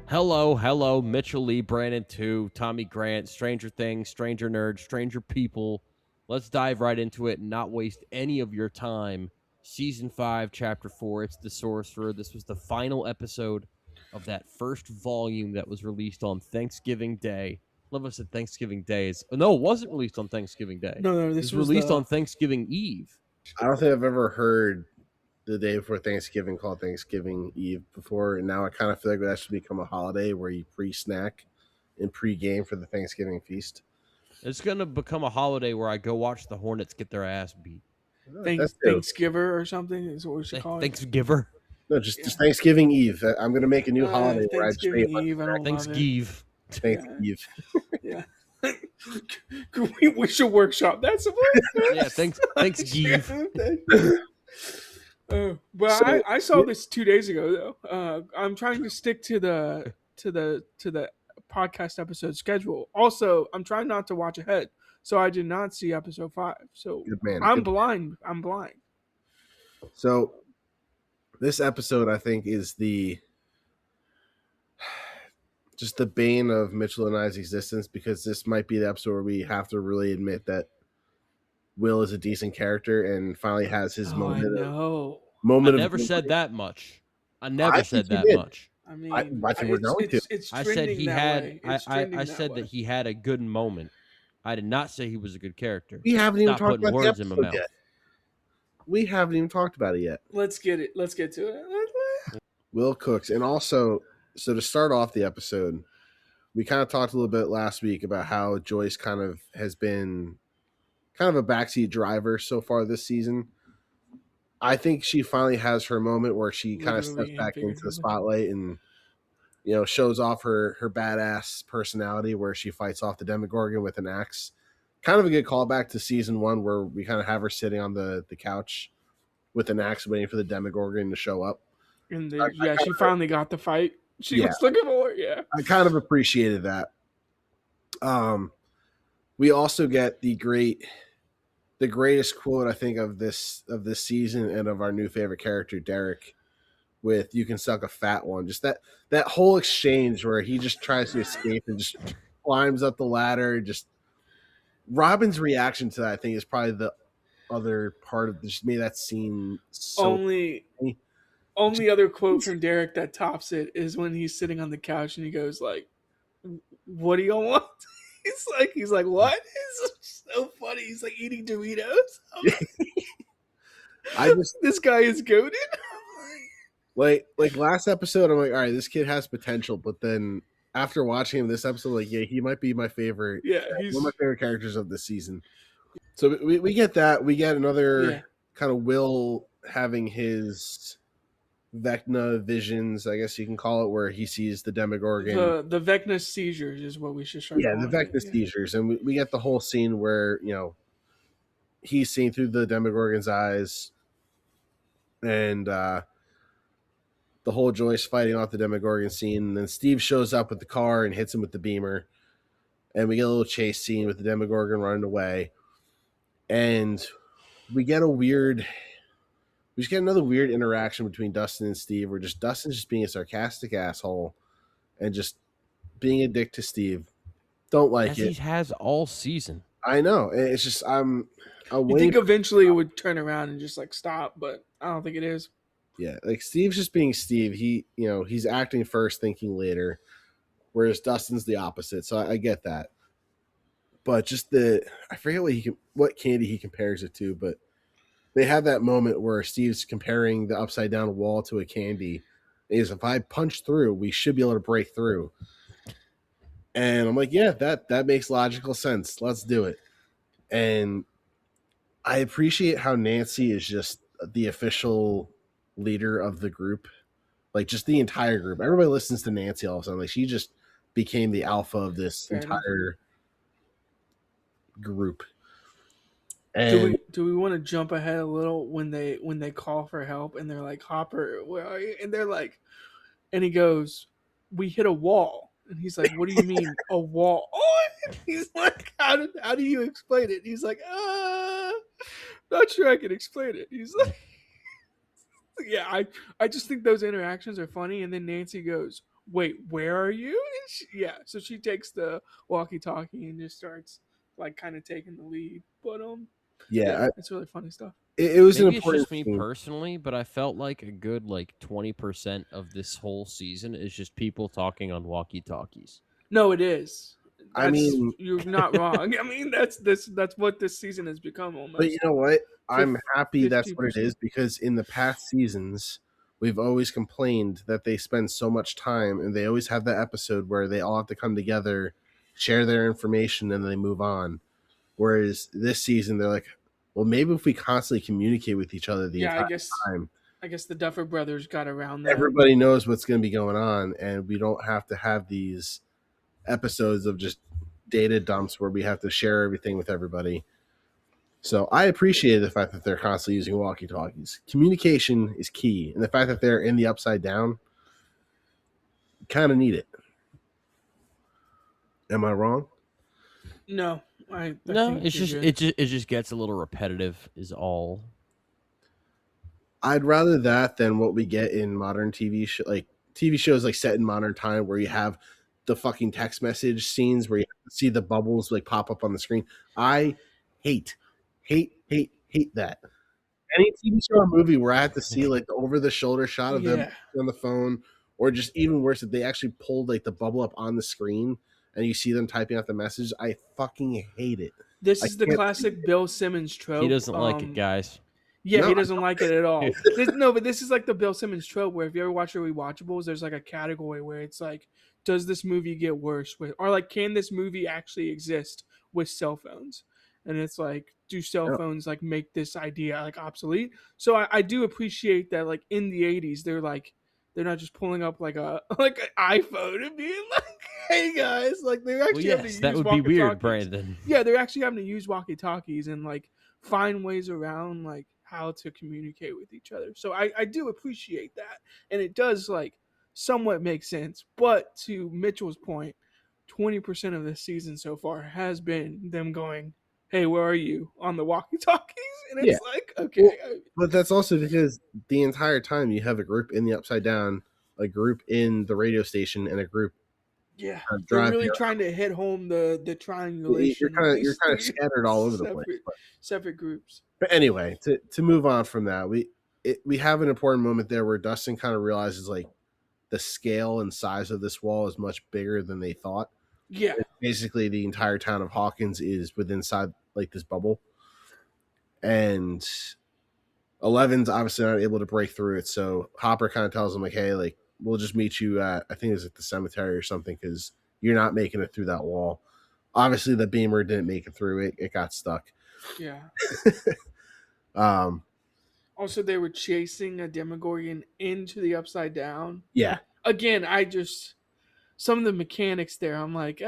Hello, Mitchell Lee, Brandon Tew, Tommy Grant, Stranger Things, Stranger Nerds, Stranger People. Let's dive right into it and not waste any of your time. Season 5, Chapter 4, it's The Sorcerer. This was the final episode of that first volume that was released on Thanksgiving Day. Love us at Thanksgiving Day. No, it wasn't released on Thanksgiving Day. No, It this was released on Thanksgiving Eve. I don't think I've ever heard the day before Thanksgiving called Thanksgiving Eve before, and now I kind of feel like that should become a holiday where you pre-snack and pre-game for the Thanksgiving feast. It's going to become a holiday where I go watch the Hornets get their ass beat. Thanksgiver or something is what we should call it. Thanksgiver? No, just Thanksgiving Eve. I'm going to make a new holiday where I just Thanksgiving Eve. I don't love it. Thanksgiving. Thanksgiving. Yeah. we should workshop that somewhere. Yeah, Thanksgiving. But So- I saw this 2 days ago though. I'm trying to stick to the podcast episode schedule. Also, I'm trying not to watch ahead, so I did not see episode 5. So Good man. I'm Good. blind. I'm blind. So this episode, I think, is just the bane of Mitchell and I's existence, because this might be the episode where we have to really admit that Will is a decent character and finally has his I moment. know. I never said that much. I never said that much. I mean, I think we're going to. It's I said he had. I said said that he had a good moment. I did not say he was a good character. We haven't even Stop talked putting about the words in my episode mouth. yet. We haven't even talked about it yet. Let's get it. Let's get to it. Will Cooks. And also, so to start off the episode, we kind of talked a little bit last week about how Joyce kind of has been kind of a backseat driver so far this season. I think she finally has her moment where she kind of steps back into the spotlight and, shows off her badass personality, where she fights off the Demogorgon with an axe. Kind of a good callback to season 1, where we kind of have her sitting on the couch with an axe waiting for the Demogorgon to show up. And she finally got the fight she was looking for. Yeah, I kind of appreciated that. We also get the greatest quote, I think, of this season and of our new favorite character, Derek, with "You can suck a fat one." Just that whole exchange where he just tries to escape and just climbs up the ladder. Just Robin's reaction to that, I think, is probably the other part of this. Made that scene so only other quote from Derek that tops it is when he's sitting on the couch and he goes like, "What do y'all want?" He's like, what? It's so funny. He's like eating Doritos. This guy is goated. like last episode, I'm like, all right, this kid has potential. But then after watching him this episode, like, yeah, he might be my favorite. Yeah, he's one of my favorite characters of the season. So we get that. We get another kind of Will having his Vecna visions, I guess you can call it, where he sees the Demogorgon. The Vecna seizures is what we should start. Yeah, the Vecna seizures, and we get the whole scene where he's seeing through the Demogorgon's eyes, and the whole Joyce fighting off the Demogorgon scene. And then Steve shows up with the car and hits him with the beamer, and we get a little chase scene with the Demogorgon running away, and we get another weird interaction between Dustin and Steve, where just Dustin's just being a sarcastic asshole and just being a dick to Steve. Don't like As it. He has all season. I know. It's just I think eventually it would turn around and just like stop, but I don't think it is. Yeah, like Steve's just being Steve. He's acting first, thinking later, whereas Dustin's the opposite. So I get that. But just I forget what candy he compares it to, but they have that moment where Steve's comparing the upside down wall to a candy. Is if I punch through, we should be able to break through. And I'm like, yeah, that makes logical sense. Let's do it. And I appreciate how Nancy is just the official leader of the group. Like, just the entire group. Everybody listens to Nancy all of a sudden. Like, she just became the alpha of this entire group. And do we want to jump ahead a little when they call for help and they're like, Hopper, where are you? And they're like, and he goes, we hit a wall. And he's like, what do you mean a wall? Oh, he's like, how do you explain it? He's like, not sure I can explain it. He's like, yeah, I just think those interactions are funny. And then Nancy goes, wait, where are you? And so she takes the walkie-talkie and just starts like kind of taking the lead. But Yeah, it's really funny stuff. it was an Maybe it's important just me scene. personally, but I felt like a good 20% of this whole season is just people talking on walkie-talkies. No, it is. I mean, You're not wrong. I mean, that's what this season has become but you almost. know what? I'm happy that's what it 50%. is, because in the past seasons, we've always complained that they spend so much time, and they always have that episode where they all have to come together, share their information, and then they move on. Whereas this season, they're like, well, maybe if we constantly communicate with each other the Yeah, entire time, I guess the Duffer Brothers got around that. everybody knows what's going to be going on, and we don't have to have these episodes of just data dumps where we have to share everything with everybody. So I appreciate the fact that they're constantly using walkie-talkies. Communication is key, and the fact that they're in the Upside Down, kind of need it. Am I wrong? No, I No, think it's you're just good. it just gets a little repetitive is all. I'd rather that than what we get in modern like TV shows like set in modern time, where you have the fucking text message scenes where you see the bubbles like pop up on the screen. I hate, hate that. Any TV show or movie where I have to see like the over the shoulder shot of them Yeah. on the phone, or just even worse, if they actually pulled like the bubble up on the screen and you see them typing out the message, I fucking hate it. This I is the can't. classic Bill Simmons trope. He doesn't like it, guys. Yeah, No, he doesn't like it at all. But this is like the Bill Simmons trope where if you ever watch the rewatchables, there's like a category where it's like, does this movie get worse with, or like, can this movie actually exist with cell phones? And it's like, do cell no. phones like make this idea like obsolete? So I do appreciate that like in the '80s they're not just pulling up like a like an iPhone and being like, hey guys, like they're Well, actually having to yes, use that would be weird, walkie-talkies. Brandon. Yeah, they're actually having to use walkie-talkies and like find ways around like how to communicate with each other. So I do appreciate that. And it does like somewhat make sense. But to Mitchell's point, 20% of this season so far has been them going, hey, where are you on the walkie talkies? And Yeah. it's like, okay. But that's also because the entire time you have a group in the Upside Down, a group in the radio station, and a group Yeah. They're driving. really trying to hit home the triangulation. You're kind of scattered all over the place. Separate groups. But anyway, to move on from that, we have an important moment there where Dustin kind of realizes like the scale and size of this wall is much bigger than they thought. Yeah. Basically, the entire town of Hawkins is within inside like this bubble, and 11's obviously not able to break through it. So Hopper kind of tells him like, "Hey, like we'll just meet you at, I think it was at the cemetery or something, because you're not making it through that wall." Obviously, the beamer didn't make it through; it got stuck. Yeah. Um. Also, they were chasing a Demogorgon into the Upside Down. Yeah. Again, some of the mechanics there, I'm like,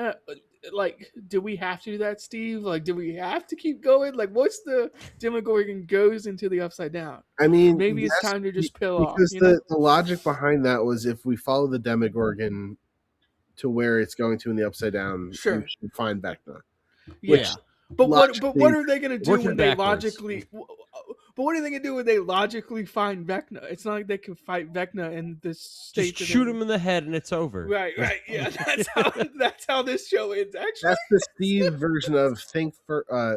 do we have to do that, Steve? Like, do we have to keep going? Like, what's the Demogorgon goes into the Upside Down? I mean, maybe it's time to just pill off. Because the logic behind that was if we follow the Demogorgon to where it's going to in the Upside Down, sure, we should find Vecna. Yeah. But what are they going to do when they backwards. But what are they going to do when they logically find Vecna? It's not like they can fight Vecna in this state. Just shoot him in the head and it's over. Right. Yeah, that's how this show ends. Actually, that's the Steve version of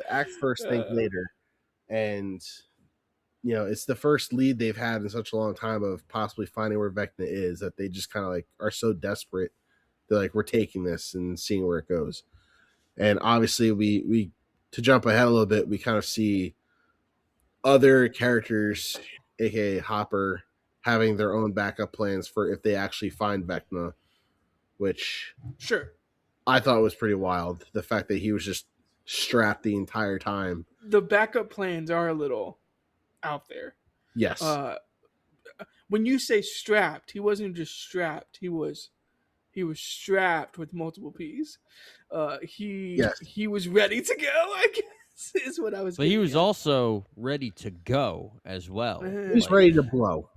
act first, think later, and you know it's the first lead they've had in such a long time of possibly finding where Vecna is that they just kind of like are so desperate. They're like, we're taking this and seeing where it goes. And obviously, we to jump ahead a little bit, we kind of see other characters, aka Hopper, having their own backup plans for if they actually find Vecna, which sure I thought was pretty wild. The fact that he was just strapped the entire time. The backup plans are a little out there. Yes. When you say strapped, he wasn't just strapped. He was strapped with multiple P's. He was ready to go, I guess, is what I was. But he was also ready to go as well. He was ready to blow.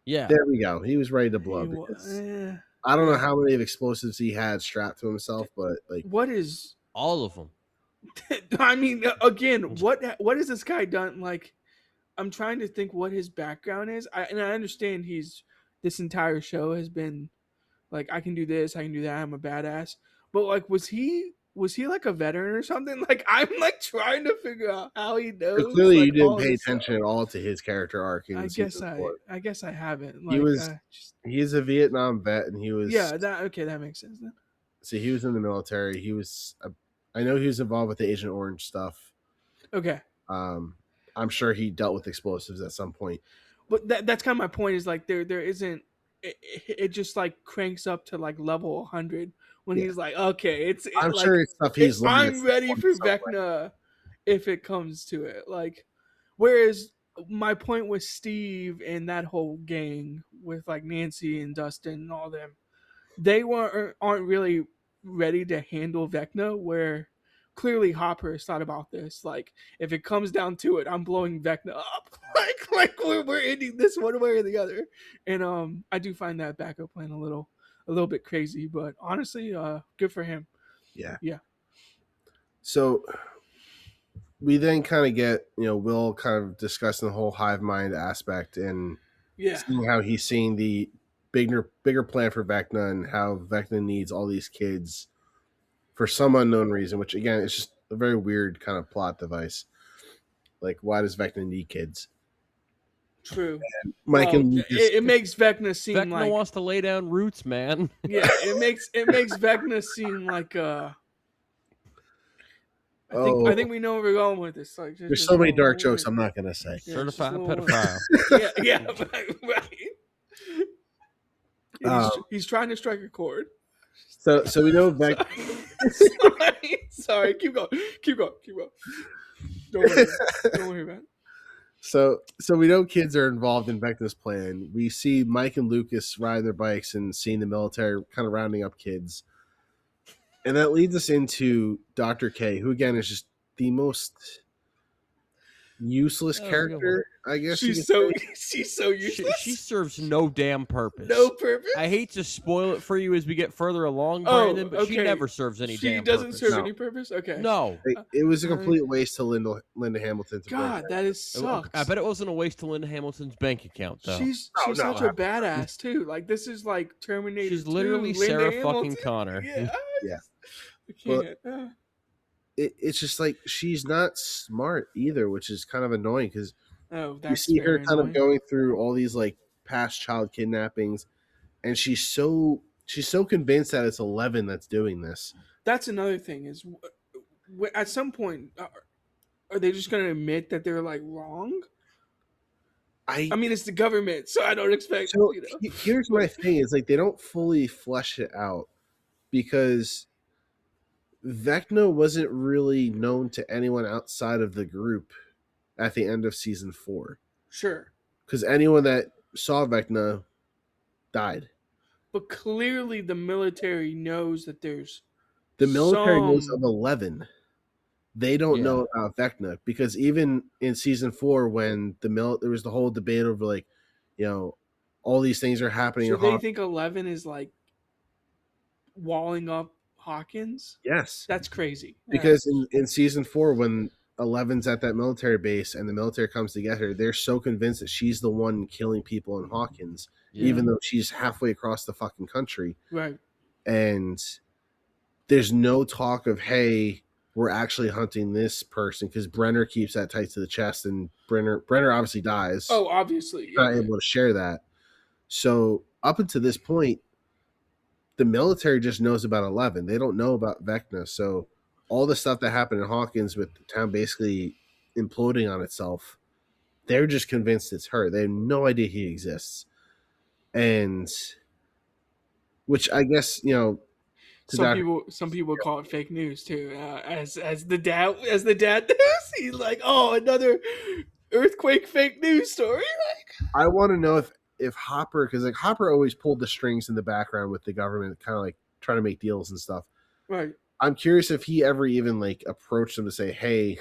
Yeah. There we go. He was ready to blow. I don't know how many of explosives he had strapped to himself, but like, what is all of them? I mean, again, what has this guy done? Like, I'm trying to think what his background is. And I understand this entire show has been Like I can do this, I can do that. I'm a badass. But like, was he like a veteran or something? Like I'm like trying to figure out how he So knows clearly, you like didn't all pay this attention stuff. at all to his character arc in I guess season 4. I haven't. He Like was he's a Vietnam vet, and he was that makes sense then. So he was in the military. I know he was involved with the Agent Orange stuff. Okay. I'm sure he dealt with explosives at some point. But that's kind of my point. Is like there isn't. It just like cranks up to like level 100 when he's like, okay, I'm sure it's stuff he's learned. I'm ready for Vecna if it comes to it. Like, whereas my point with Steve and that whole gang with like Nancy and Dustin and all them, they aren't really ready to handle Vecna. Where clearly Hopper has thought about this. Like, if it comes down to it, I'm blowing Vecna up. like we're ending this one way or the other. And I do find that backup plan a little bit crazy, but honestly, good for him. Yeah. So we then kind of get, Will kind of discussing the whole hive mind aspect and seeing how he's seeing the bigger plan for Vecna and how Vecna needs all these kids for some unknown reason, which again is just a very weird kind of plot device. Like, why does Vecna need kids? True. And Mike and Lucas, it makes Vecna seem Vecna like wants to lay down roots, man. Yeah, it makes Vecna seem like I think we know where we're going with this. Like, there's so many dark jokes I'm not gonna say. Certified pedophile. yeah, right. He's trying to strike a chord. So we know Vecna. Sorry, keep going. Don't worry about it. So we know kids are involved in Vecna's plan. We see Mike and Lucas riding their bikes and seeing the military kind of rounding up kids. And that leads us into Dr. K, who again is just the most useless character, I guess. She's so useless. She serves no damn purpose. No purpose? I hate to spoil it for you as we get further along, Brandon, but she never serves any damn purpose. She doesn't serve any purpose? Okay. No. It was a complete waste to Linda Hamilton. God, that is sucks. I bet it wasn't a waste to Linda Hamilton's bank account, though. She's such a badass, too. Like, this is like Terminator. She's literally Sarah fucking Connor. Yeah. I can't. It's just like she's not smart either, which is kind of annoying because you see her kind of going through all these like past child kidnappings, and she's so convinced that it's 11 that's doing this. That's another thing is at some point are they just going to admit that they're like wrong? I mean, it's the government, so I don't expect. So here's my thing: is like they don't fully flesh it out because Vecna wasn't really known to anyone outside of the group at the end of season 4. Sure. Because anyone that saw Vecna died. But clearly the military knows that there's... The military knows of 11. They don't know about Vecna. Because even in season 4, when there was the whole debate over, like, all these things are happening. So they think 11 is, like, walling up Hawkins? Yes. That's crazy. Because in season 4, when 11's at that military base and the military comes to get her, they're so convinced that she's the one killing people in Hawkins, even though she's halfway across the fucking country. Right. And there's no talk of, hey, we're actually hunting this person, because Brenner keeps that tight to the chest, and Brenner obviously dies. Oh, obviously. Not able to share that. So up until this point, the military just knows about 11. They don't know about Vecna. So all the stuff that happened in Hawkins with the town basically imploding on itself, they're just convinced it's her. They have no idea he exists. And which I guess, some people call it fake news too. As the dad does, he's like, oh, another earthquake fake news story. I want to know if Hopper, because like Hopper always pulled the strings in the background with the government, kind of like trying to make deals and stuff. Right. I'm curious if he ever even like approached them to say, hey,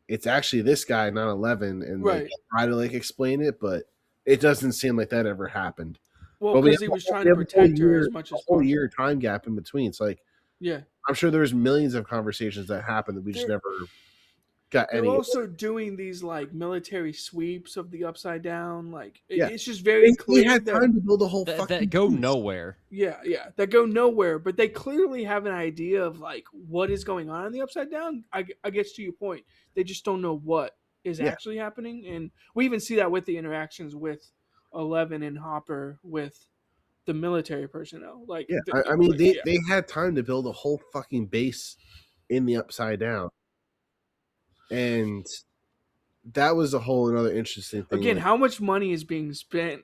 it's actually this guy, not 11, and like try to like explain it, but it doesn't seem like that ever happened. Well, because he was trying to protect her as much as possible. A whole year time gap in between. It's like, yeah, I'm sure there's millions of conversations that happen that we just never. got they're any. also doing these like military sweeps of the Upside Down. Like Yeah. it's just very They clear had that time to build a whole that fucking go base. nowhere. yeah, that go nowhere. But they clearly have an idea of like what is going on in the Upside Down. I guess to your point, they just don't know what is Yeah. actually happening, and we even see that with the interactions with 11 and Hopper with the military personnel. Like, Yeah, I mean, like, they had time to build a whole fucking base in the Upside Down, and that was a whole another interesting thing. Again, Like, how much money is being spent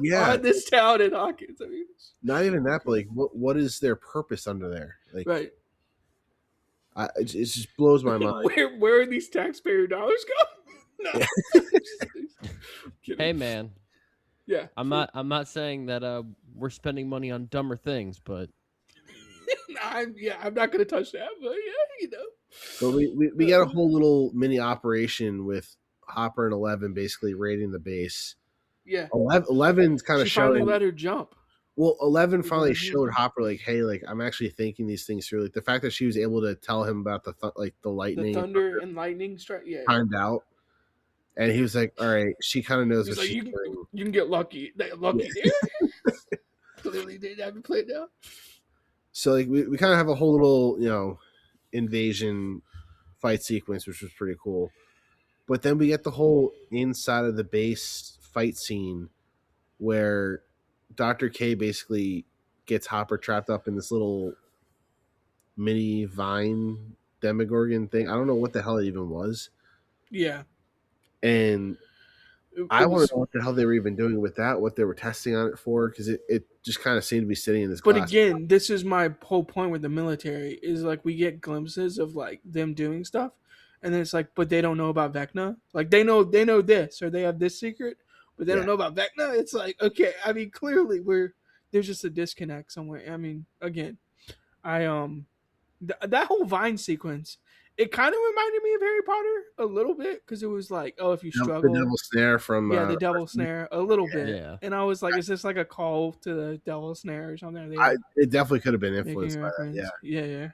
yeah, on this town in Hawkins? I mean, not even that, but like, what is their purpose under there? Like, right. it just blows my mind. Where are these taxpayer dollars going? No. Hey man, Yeah. I'm not saying that we're spending money on dumber things, but I'm not gonna touch that, but yeah. But we got a whole little mini operation with Hopper and 11 basically raiding the base. Yeah. 11's kind of She finally showing. let her jump. Well, 11 finally Mhm. showed Hopper like, hey, like I'm actually thinking these things through. Like the fact that she was able to tell him about the The lightning, thunder and lightning strike. Yeah. timed out, and he was like, all right, she kind of knows He's what like, she's you doing. can get lucky. Lucky there. Clearly, they haven't played out. So like we kind of have a whole little invasion fight sequence, which was pretty cool. But then we get the whole inside of the base fight scene where Dr. K basically gets Hopper trapped up in this little mini vine demogorgon thing. I don't know what the hell it even was. Yeah. And I want to know what the hell they were even doing with that, what they were testing on it for, because it just kind of seemed to be sitting in this But glass. again, this is my whole point with the military is like we get glimpses of like them doing stuff, and then it's like, but they don't know about Vecna. Like they know this or they have this secret, but they don't know about Vecna. It's like, okay, I mean, clearly there's just a disconnect somewhere. I mean, again, I that whole Vine sequence, it kind of reminded me of Harry Potter a little bit because it was like, oh, if you struggle, the devil snare from the devil snare a little bit, yeah. and I was like, is this like a call to the devil snare or something? It definitely could have been influenced by that. Yeah.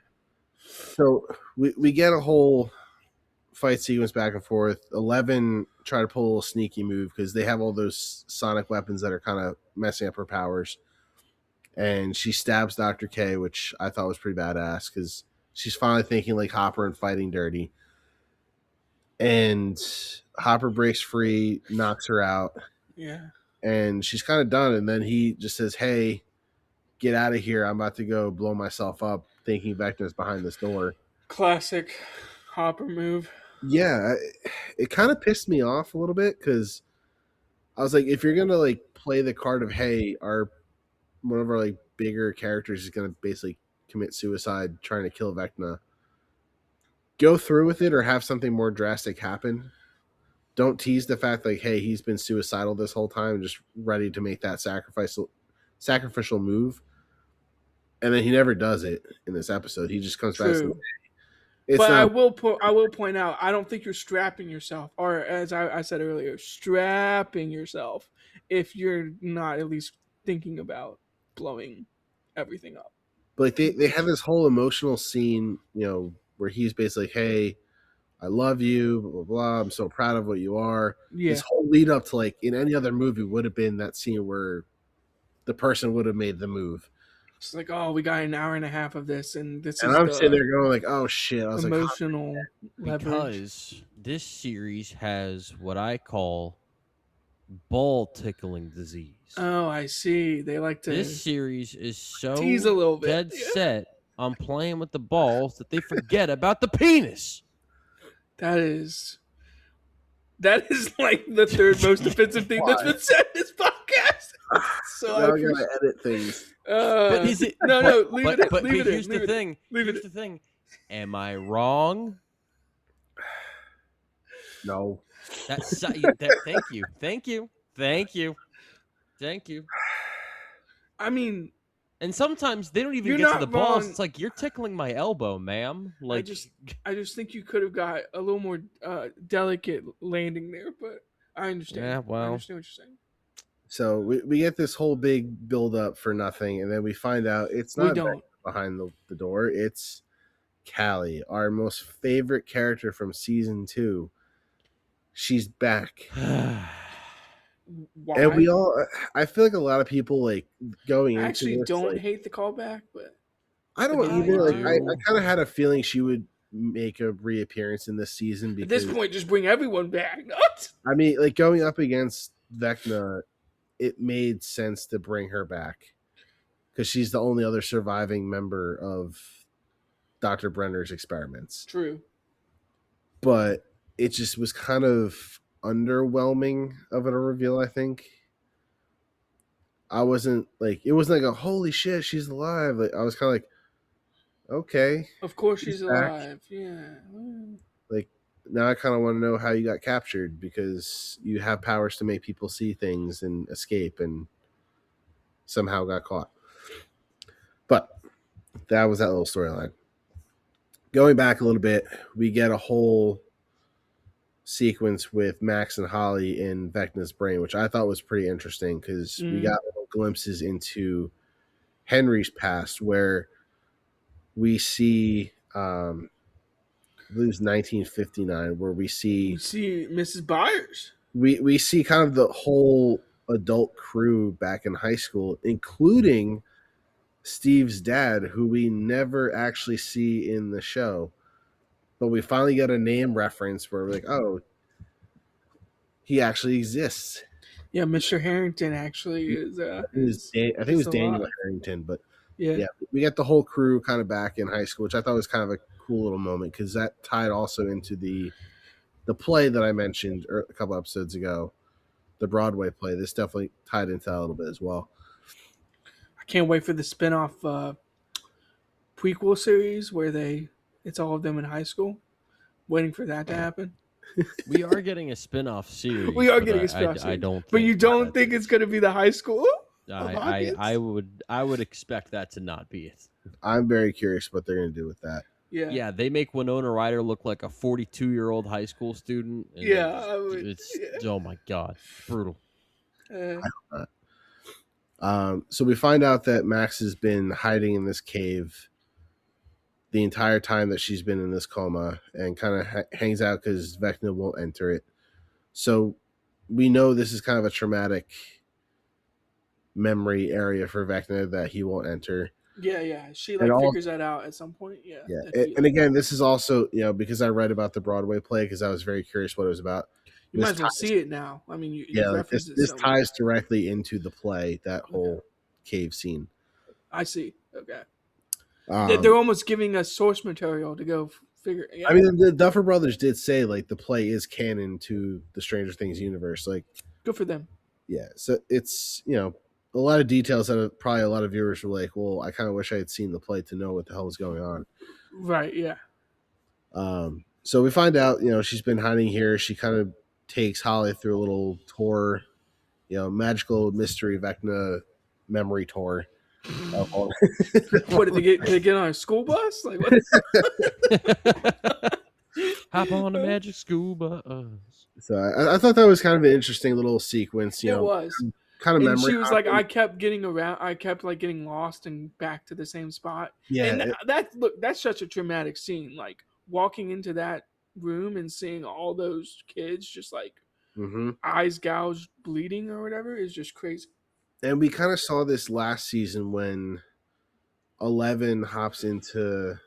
So we get a whole fight sequence back and forth. 11 try to pull a little sneaky move because they have all those sonic weapons that are kind of messing up her powers. And she stabs Dr. K, which I thought was pretty badass because she's finally thinking like Hopper and fighting dirty. And Hopper breaks free, knocks her out. Yeah. And she's kind of done. And then he just says, hey, get out of here. I'm about to go blow myself up, thinking Vecna's behind this door. Classic Hopper move. Yeah, it kind of pissed me off a little bit because I was like, if you're going to like play the card of, hey, one of our like bigger characters is going to basically commit suicide trying to kill Vecna, go through with it or have something more drastic happen. Don't tease the fact like, hey, he's been suicidal this whole time, just ready to make that sacrificial move. And then he never does it in this episode. He just comes back and says, but I will point out, I don't think you're strapping yourself, or as I said earlier, strapping yourself if you're not at least thinking about blowing everything up. But like they have this whole emotional scene, where he's basically, hey, I love you, blah, blah, blah. I'm so proud of what you are. Yeah. This whole lead up to like in any other movie would have been that scene where the person would have made the move. It's like, oh, we got an hour and a half of this, and I'm sitting there going like, oh shit. I was emotional like, because this series has what I call ball tickling disease. Oh, I see. They like to. This series is so tease a little bit. Dead set on playing with the balls that they forget about the penis. That is like the third most offensive thing that's been said in this podcast. So I gotta edit things. But is it? No, leave it in. But Leave it here's in. the thing. Here's the thing. Am I wrong? No. Thank you. I mean, and sometimes they don't even get to the balls. It's like, you're tickling my elbow, ma'am. Like, I just think you could have got a little more delicate landing there, but I understand. Yeah, well, I understand what you're saying. So we get this whole big build up for nothing, and then we find out it's not behind the door. It's Callie, our most favorite character from season 2. She's back. Why? And I feel like a lot of people like going I into actually this, don't like, hate the callback, but I don't again, either. you Like, I do. kind of had a feeling she would make a reappearance in this season At this because, point, just bring everyone back. I mean, like going up against Vecna, it made sense to bring her back because she's the only other surviving member of Dr. Brenner's experiments. True. But it just was kind of underwhelming of a reveal, I think. I wasn't like, it wasn't like a holy shit, she's alive. Like, I was kind of like, okay, Of course, she's back. alive. Yeah. Like, now I kind of want to know how you got captured because you have powers to make people see things and escape, and somehow got caught. But that was that little storyline. Going back a little bit, we get a whole sequence with Max and Holly in Vecna's brain, which I thought was pretty interesting because we got little glimpses into Henry's past where we see, I believe it's 1959, where we see Mrs. Byers. We see kind of the whole adult crew back in high school, including Steve's dad, who we never actually see in the show. But we finally get a name reference where we're like, oh, he actually exists. Yeah, Mr. Harrington actually is. I think it was Daniel Harrington, but yeah, we get the whole crew kind of back in high school, which I thought was kind of a cool little moment because that tied also into the play that I mentioned a couple episodes ago, the Broadway play. This definitely tied into that a little bit as well. I can't wait for the spinoff prequel series where it's all of them in high school. Waiting for that to happen. We are getting a spin-off series. We are getting a spin-off series. I don't. But you don't think it's going to be the high school? I would expect that to not be it. I'm very curious what they're going to do with that. Yeah, they make Winona Ryder look like a 42-year-old high school student. And it's oh my god, brutal. So we find out that Max has been hiding in this cave the entire time that she's been in this coma, and kind of hangs out because Vecna won't enter it. So we know this is kind of a traumatic memory area for Vecna that he won't enter. Yeah. She figures that out at some point. Yeah. And again, this is also, because I read about the Broadway play because I was very curious what it was about. You might as well see it now. I mean, this ties directly into the play, that whole cave scene. I see. Okay. They're almost giving us source material to go figure. Yeah. I mean, the Duffer Brothers did say like the play is canon to the Stranger Things universe. Like, good for them. Yeah, so it's a lot of details that probably a lot of viewers were like, "Well, I kind of wish I had seen the play to know what the hell was going on." Right. Yeah. So we find out, she's been hiding here. She kind of takes Holly through a little tour, magical mystery Vecna memory tour. What did they get on a school bus? Like what? Hop on a magic school bus. So I thought that was kind of an interesting little sequence. It was kind of and memory. She was like, I kept getting around. I kept like getting lost and back to the same spot. Yeah, and that's such a traumatic scene. Like walking into that room and seeing all those kids just like eyes gouged, bleeding or whatever is just crazy. And we kind of saw this last season when 11 hops into,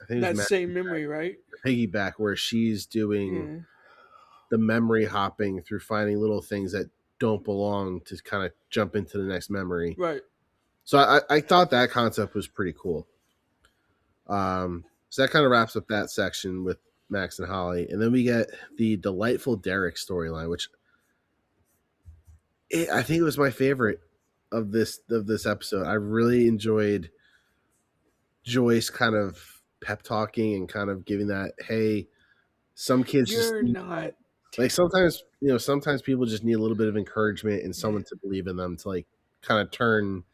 I think that same memory, right? Piggyback, where she's doing the memory hopping through finding little things that don't belong to kind of jump into the next memory. Right. So I thought that concept was pretty cool. So that kind of wraps up that section with Max and Holly. And then we get the delightful Derek storyline, which I think it was my favorite of this episode. I really enjoyed Joyce kind of pep talking and kind of giving that, hey, some kids sometimes people just need a little bit of encouragement and someone to believe in them to like kind of turn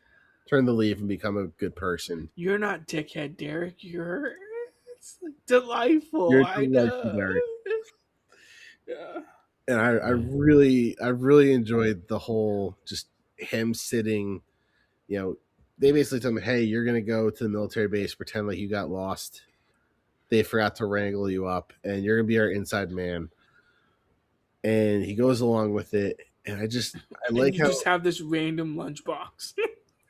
the leaf and become a good person. You're not dickhead, Derek. It's like delightful. You're delightful, Derek. Yeah. And I really enjoyed the whole just him sitting, they basically tell him, hey, you're going to go to the military base, pretend like you got lost they forgot to wrangle you up, and you're gonna be our inside man. And he goes along with it, and I like and you how just have this random lunchbox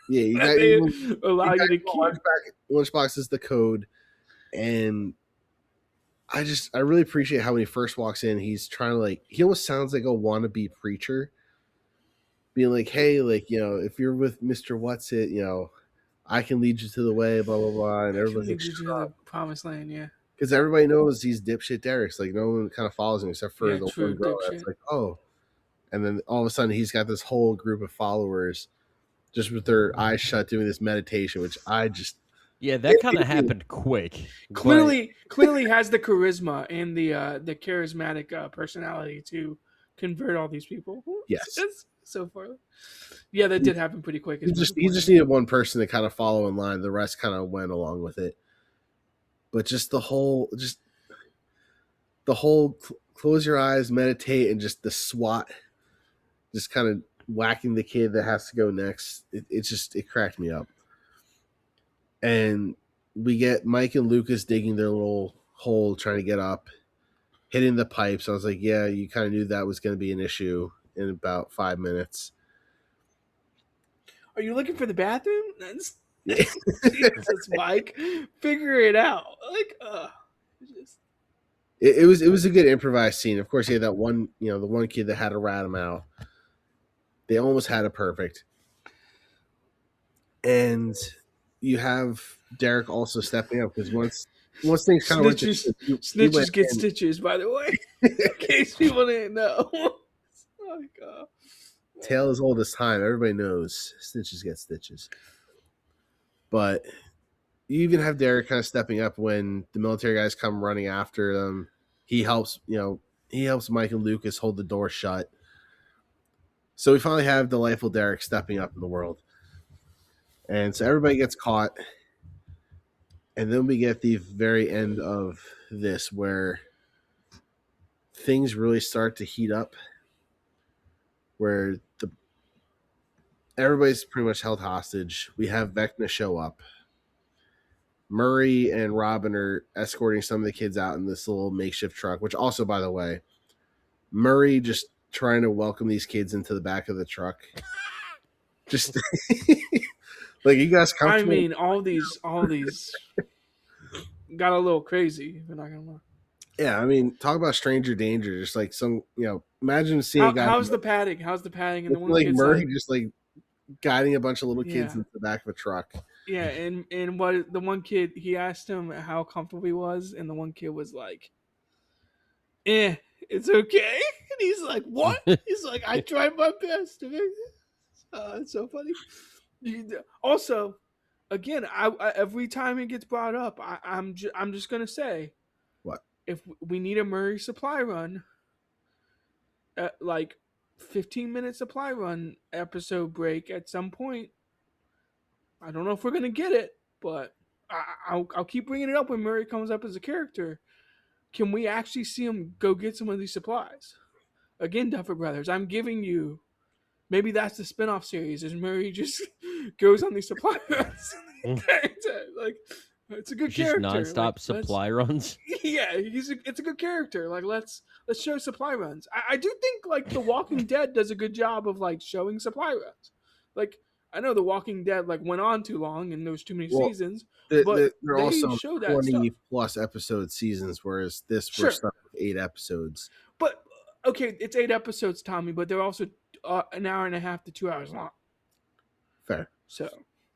you that got they you allow you to got keep. lunchbox is the code, and I really appreciate how when he first walks in, he's trying to he almost sounds like a wannabe preacher, being like, hey, if you're with Mr. What's It, I can lead you to the way, blah blah blah, and I can everybody's like, lead you to the promised land. Yeah. because everybody knows he's dipshit Derek's. Like no one kind of follows him except for Yeah, the true one girl dipshit. that's like, oh, and then all of a sudden he's got this whole group of followers just with their eyes shut doing this meditation, which I just that kind of happened quick. Clearly has the charisma and the charismatic personality to convert all these people. Yes. It's so far. Yeah, that did happen pretty quick. He just needed one person to kind of follow in line. The rest kind of went along with it. But just the whole close your eyes, meditate, and just the SWAT, just kind of whacking the kid that has to go next. It cracked me up. And we get Mike and Lucas digging their little hole, trying to get up, hitting the pipes. I was like, yeah, you kind of knew that was going to be an issue in about 5 minutes. Are you looking for the bathroom? Jesus, Mike, figure it out. It was a good improvised scene. Of course, he had that one, the one kid that had to rat him out. They almost had it perfect. And you have Derek also stepping up because once things kind of snitches get stitches. By the way, in case people didn't know. Oh my God. Tale as old as time. Everybody knows snitches get stitches. But you even have Derek kind of stepping up when the military guys come running after them. He helps Mike and Lucas hold the door shut. So we finally have delightful Derek stepping up in the world. And so everybody gets caught. And then we get the very end of this where things really start to heat up. Where everybody's pretty much held hostage. We have Vecna show up. Murray and Robin are escorting some of the kids out in this little makeshift truck, which also, by the way, Murray just trying to welcome these kids into the back of the truck. Just like you guys comfortable? I mean, all these got a little crazy, if you're not gonna lie. Yeah, I mean, talk about stranger danger. Just like some, imagine seeing a guy. How's the padding? And the one like kid's Murray just guiding a bunch of little kids into the back of a truck. Yeah, and what the one kid, he asked him how comfortable he was, and the one kid was like, it's okay. And he's like, what? He's like, I tried my best to make it. It's so funny. Also, again, I every time it gets brought up, I'm just gonna say, what if we need a Murray supply run, 15-minute supply run episode break at some point. I don't know if we're gonna get it, but I'll keep bringing it up when Murray comes up as a character. Can we actually see him go get some of these supplies? Again, Duffer Brothers, I'm giving you. Maybe that's the spinoff series. Is Murray just goes on these supply runs? It's a good character. Just nonstop supply runs. Yeah, it's a good character. Let's show supply runs. I do think The Walking Dead does a good job of showing supply runs. I know The Walking Dead went on too long and there was too many seasons, but they're they also show that 20+ episode seasons, whereas we're stuck with 8 episodes. But okay, it's 8 episodes, Tommy, but they're also an hour and a half to 2 hours long. Fair. So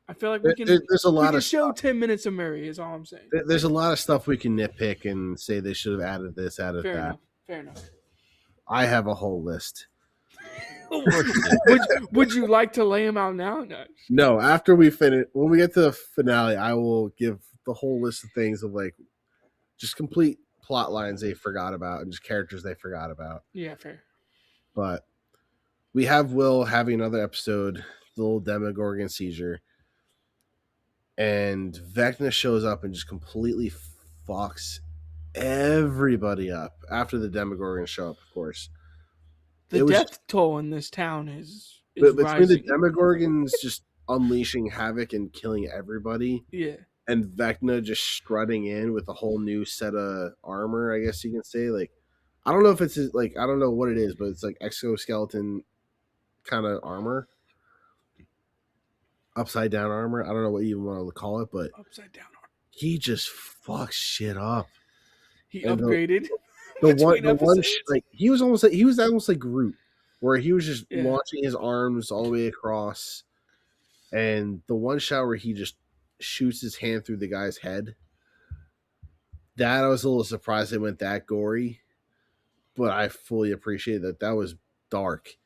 I feel like there's a lot of show 10 minutes of Murray is all I'm saying. There's a lot of stuff we can nitpick and say they should have added this, added that. Fair enough. I have a whole list. Would you like to lay them out now? No, after we finish, when we get to the finale, I will give the whole list of things of just complete plot lines they forgot about and just characters they forgot about. Yeah, fair. But we have Will having another episode, the little Demogorgon seizure, and Vecna shows up and just completely fucks everybody up after the Demogorgon show up, of course. The death toll in this town is between rising. the Demogorgons just unleashing havoc and killing everybody. Yeah. and Vecna just strutting in with a whole new set of armor, I guess you can say. Like, I don't know if it's like, I don't know what it is, but it's like exoskeleton kind of armor, upside down armor. I don't know what you even want to call it, but Upside down armor. he just fucks shit up. He And upgraded the between one episodes. like he was almost like Groot, where he was just launching his arms all the way across, and the one shot where he just shoots his hand through the guy's head. That I was a little surprised it went that gory, but I fully appreciate that. That was dark.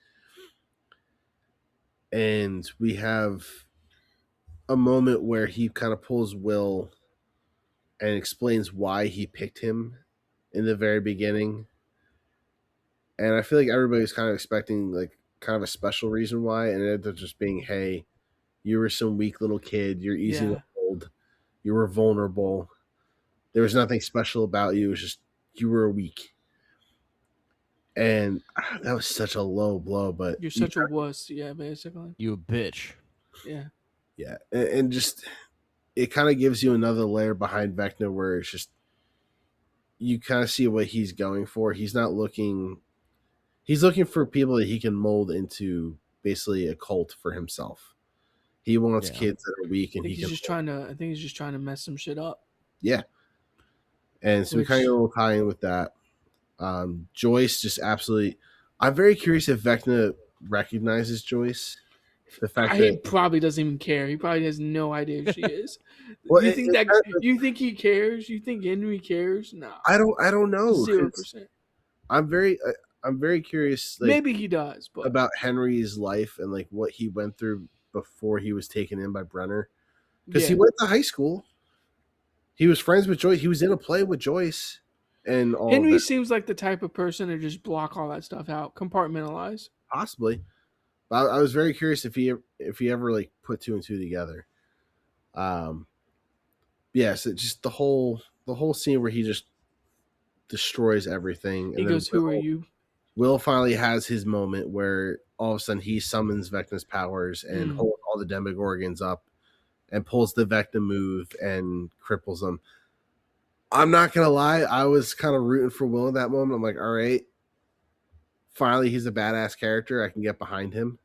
And we have a moment where he kind of pulls Will and explains why he picked him in the very beginning. And I feel like everybody's kind of expecting like kind of a special reason why, and it ended up just being, hey, you were some weak little kid, you're easy to hold, you were vulnerable. There was nothing special about you. It was just you were weak. And that was such a low blow, but you're such a wuss, yeah, basically. You a bitch. Yeah. Yeah. And just it kind of gives you another layer behind Vecna where it's just you kind of see what he's going for. He's looking for people that he can mold into basically a cult for himself. He wants kids that are weak, and I think he's just trying to mess some shit up. Yeah. And so we kind of will tie in with that. Joyce just absolutely. I'm very curious if Vecna recognizes Joyce. The fact that he probably doesn't even care. He probably has no idea who she is. Well, you think he cares? You think Henry cares? No. I don't know. 0%. I'm very curious. Like, maybe he does, but about Henry's life and like what he went through before he was taken in by Brenner, because he went to high school. He was friends with Joyce. He was in a play with Joyce, and all. Henry seems like the type of person to just block all that stuff out, compartmentalize. Possibly, I was very curious if he ever like put two and two together. Yes, it just the whole scene where he just destroys everything. He goes, "Who are you?" Will finally has his moment where all of a sudden he summons Vecna's powers and holds all the Demogorgons up and pulls the Vecna move and cripples them. I'm not going to lie. I was kind of rooting for Will in that moment. I'm like, all right, finally he's a badass character. I can get behind him.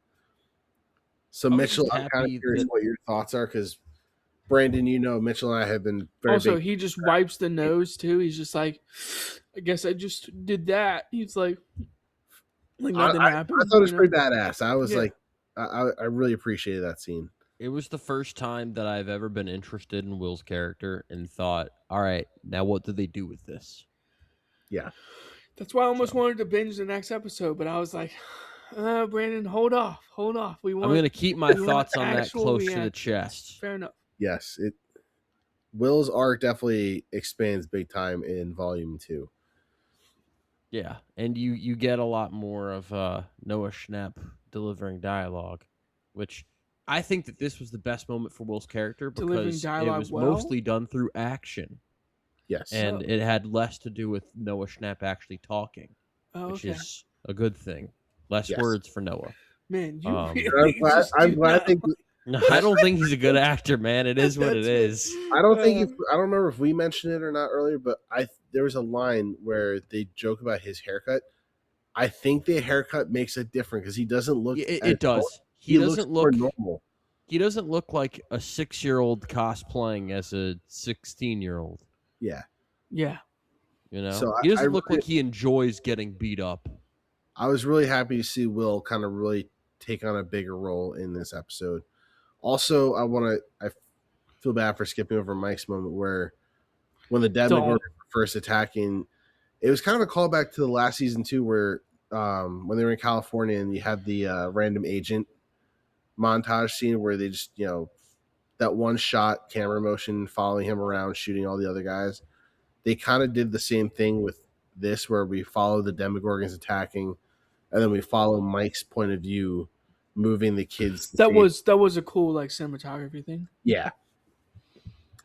So Mitchell, I'm kind of curious what your thoughts are, because Brandon, Mitchell and I have been very also, he just wipes the nose too. He's just like, I guess I just did that. He's like nothing happened. I thought it was pretty badass. I was like, I really appreciated that scene. It was the first time that I've ever been interested in Will's character and thought, all right, now what do they do with this? Yeah. That's why I almost wanted to binge the next episode, but I was like, Brandon, hold off. I'm going to keep my thoughts on that close to the chest. Fair enough. Yes. Will's arc definitely expands big time in volume 2. Yeah, and you get a lot more of Noah Schnapp delivering dialogue, which I think that this was the best moment for Will's character because it was mostly done through action. Yes. And it had less to do with Noah Schnapp actually talking, which is a good thing. Less words for Noah. Man, I'm glad No, I don't think he's a good actor, man. It is what it is. I don't remember if we mentioned it or not earlier, but there was a line where they joke about his haircut. I think the haircut makes it different because he doesn't look. It does. He doesn't look normal. He doesn't look like a 6-year-old cosplaying as a 16-year-old. Yeah. Yeah. So he doesn't look like he enjoys getting beat up. I was really happy to see Will kind of really take on a bigger role in this episode. Also, I feel bad for skipping over Mike's moment where when the Demogorgons were first attacking, it was kind of a callback to the last season too, where when they were in California and you had the random agent montage scene where they just, that one shot camera motion following him around, shooting all the other guys. They kind of did the same thing with this, where we follow the Demogorgons attacking, and then we follow Mike's point of view moving the kids. That was a cool cinematography thing. Yeah.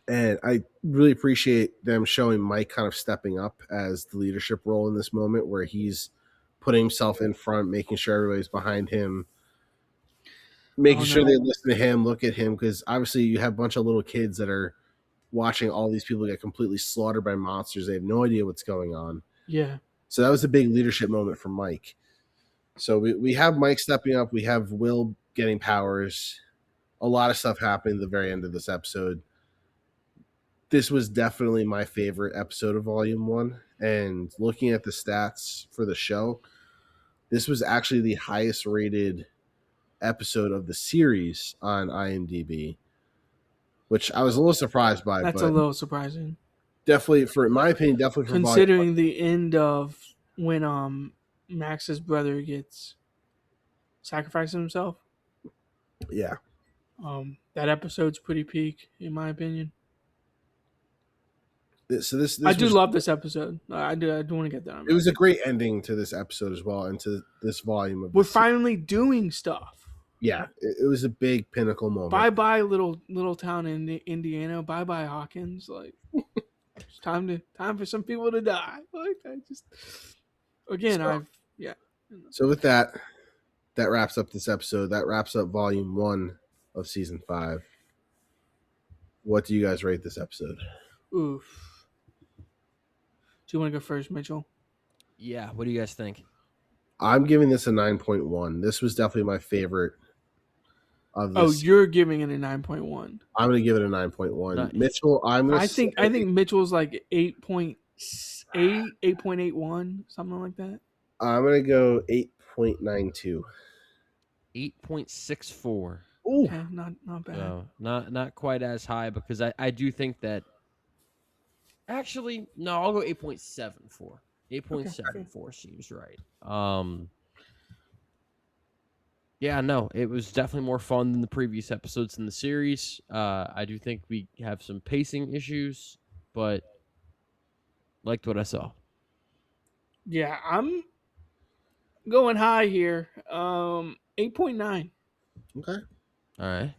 And I really appreciate them showing Mike kind of stepping up as the leadership role in this moment, where he's putting himself in front, making sure everybody's behind him, making sure they listen to him, look at him, because obviously you have a bunch of little kids that are watching all these people get completely slaughtered by monsters. They have no idea what's going on. Yeah. So that was a big leadership moment for Mike. So we have Mike stepping up. We have Will getting powers. A lot of stuff happening at the very end of this episode. This was definitely my favorite episode of Volume 1. And looking at the stats for the show, this was actually the highest rated episode of the series on IMDb, which I was a little surprised by. That's but a little surprising. Definitely, in my opinion, definitely for considering the end of when Max's brother gets sacrificed himself. Yeah. That episode's pretty peak, in my opinion. So this I do love this episode. I do want to get that. It was a great ending to this episode as well, and to this volume of. We're finally doing stuff. Yeah, it was a big pinnacle moment. Bye, little town in Indiana. Bye, Hawkins. Like, it's time for some people to die. Like, I just again, So with that wraps up this episode. That wraps up Volume 1 of Season 5. What do you guys rate this episode? Oof. Do you want to go first, Mitchell? Yeah. What do you guys think? I'm giving this a 9.1. This was definitely my favorite of this. Oh, you're giving it a 9.1. I'm going to give it a 9.1. Nice. Mitchell, I think Mitchell's like 8.8, 8.81, something like that. I'm going to go 8.92. 8.64. Ooh. Okay, not bad. So not quite as high, because I do think that. Actually, no, I'll go 8.74. 8.74 seems right. Yeah, no, it was definitely more fun than the previous episodes in the series. I do think we have some pacing issues, but liked what I saw. Yeah, I'm going high here. 8.9. Okay. All right.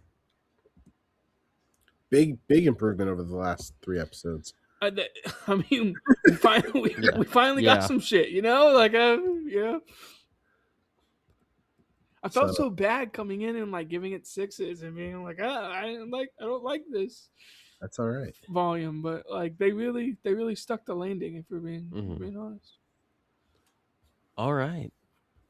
Big improvement over the last 3 episodes. I mean, we finally got some shit, you know? Like, yeah. I felt so bad coming in and like giving it 6s and being like, I don't like this. That's all right. Volume, but like they really stuck the landing. If we're being honest. All right.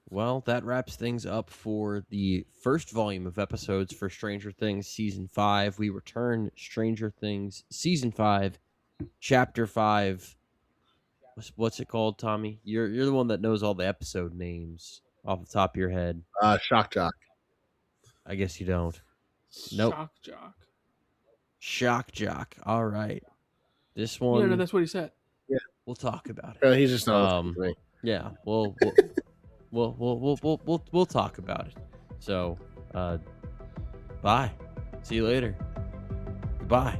Well, that wraps things up for the first volume of episodes for Stranger Things Season 5. We return Stranger Things Season 5, Chapter 5. What's it called, Tommy? You're the one that knows all the episode names off the top of your head. Shock Jock. I guess you don't. Nope. Shock Jock. Shock Jock. All right. This one. Yeah, no, that's what he said. Yeah. We'll talk about it. He's just not listening to me. Yeah. We'll talk about it. So, bye. See you later. Goodbye.